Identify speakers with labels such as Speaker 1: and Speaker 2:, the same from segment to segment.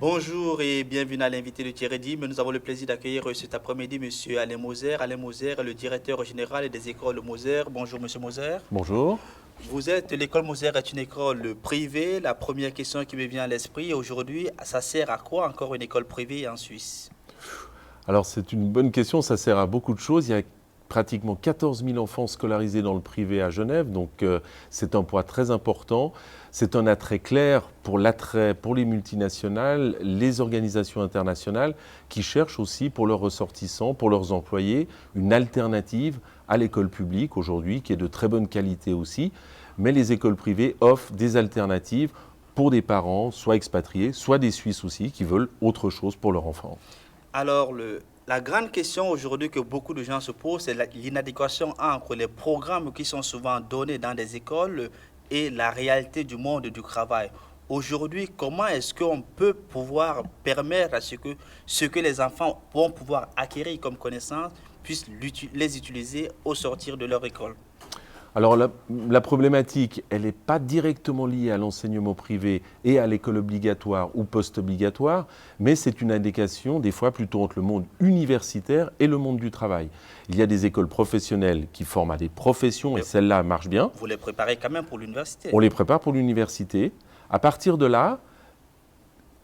Speaker 1: Bonjour et bienvenue à l'invité de Thierry Dim. Nous avons le plaisir d'accueillir cet après-midi M. Alain Moser. Alain Moser est le directeur général des écoles Moser. Bonjour M. Moser.
Speaker 2: Bonjour.
Speaker 1: L'école Moser est une école privée. La première question qui me vient à l'esprit aujourd'hui, ça sert à quoi encore une école privée en Suisse?
Speaker 2: Alors c'est une bonne question, ça sert à beaucoup de choses. Il y a pratiquement 14 000 enfants scolarisés dans le privé à Genève, donc c'est un poids très important. C'est un attrait clair pour les multinationales, les organisations internationales qui cherchent aussi pour leurs ressortissants, pour leurs employés, une alternative à l'école publique aujourd'hui qui est de très bonne qualité aussi. Mais les écoles privées offrent des alternatives pour des parents, soit expatriés, soit des Suisses aussi, qui veulent autre chose pour leur enfant.
Speaker 1: Alors, la grande question aujourd'hui que beaucoup de gens se posent, c'est l'inadéquation entre les programmes qui sont souvent donnés dans des écoles et la réalité du monde du travail. Aujourd'hui, comment est-ce qu'on peut pouvoir permettre à ce que les enfants vont pouvoir acquérir comme connaissances puissent les utiliser au sortir de leur école?
Speaker 2: Alors la problématique, elle n'est pas directement liée à l'enseignement privé et à l'école obligatoire ou post-obligatoire, mais c'est une indication des fois plutôt entre le monde universitaire et le monde du travail. Il y a des écoles professionnelles qui forment à des professions et celles-là marchent bien.
Speaker 1: Vous les préparez quand même pour l'université?
Speaker 2: On les prépare pour l'université. À partir de là,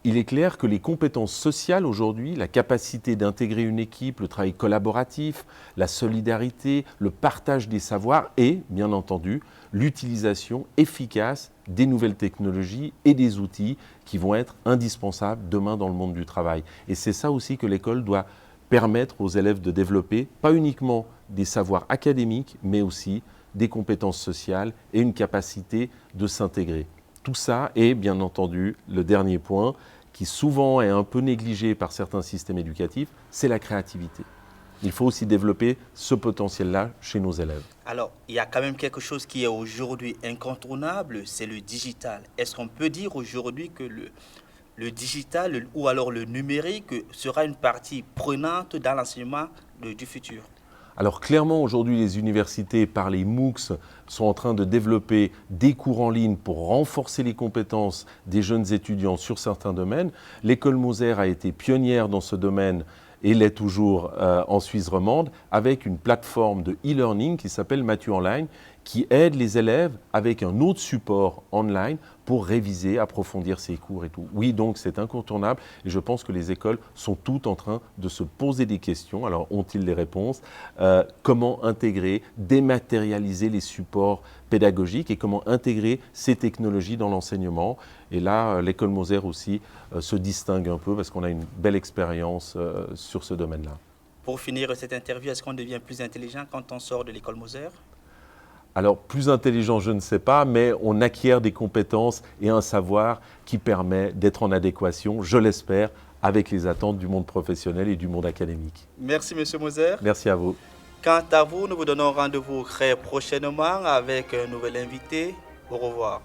Speaker 2: il est clair que les compétences sociales aujourd'hui, la capacité d'intégrer une équipe, le travail collaboratif, la solidarité, le partage des savoirs et, bien entendu, l'utilisation efficace des nouvelles technologies et des outils qui vont être indispensables demain dans le monde du travail. Et c'est ça aussi que l'école doit permettre aux élèves de développer, pas uniquement des savoirs académiques, mais aussi des compétences sociales et une capacité de s'intégrer. Tout ça est, bien entendu, le dernier point, qui souvent est un peu négligé par certains systèmes éducatifs, c'est la créativité. Il faut aussi développer ce potentiel-là chez nos élèves.
Speaker 1: Alors, il y a quand même quelque chose qui est aujourd'hui incontournable, c'est le digital. Est-ce qu'on peut dire aujourd'hui que le digital ou alors le numérique sera une partie prenante dans l'enseignement du futur?
Speaker 2: Alors clairement, aujourd'hui, les universités, par les MOOCs, sont en train de développer des cours en ligne pour renforcer les compétences des jeunes étudiants sur certains domaines. L'école Moser a été pionnière dans ce domaine et l'est toujours en Suisse romande, avec une plateforme de e-learning qui s'appelle Mathieu Online, qui aide les élèves avec un autre support online pour réviser, approfondir ses cours et tout. Oui, donc c'est incontournable et je pense que les écoles sont toutes en train de se poser des questions. Alors, ont-ils les réponses? Comment intégrer, dématérialiser les supports pédagogiques et comment intégrer ces technologies dans l'enseignement? Et là, l'école Moser aussi se distingue un peu parce qu'on a une belle expérience sur ce domaine-là.
Speaker 1: Pour finir cette interview, est-ce qu'on devient plus intelligent quand on sort de l'école Moser?
Speaker 2: Alors, plus intelligent, je ne sais pas, mais on acquiert des compétences et un savoir qui permet d'être en adéquation, je l'espère, avec les attentes du monde professionnel et du monde académique.
Speaker 1: Merci, M. Moser.
Speaker 2: Merci à vous.
Speaker 1: Quant à vous, nous vous donnons rendez-vous très prochainement avec un nouvel invité. Au revoir.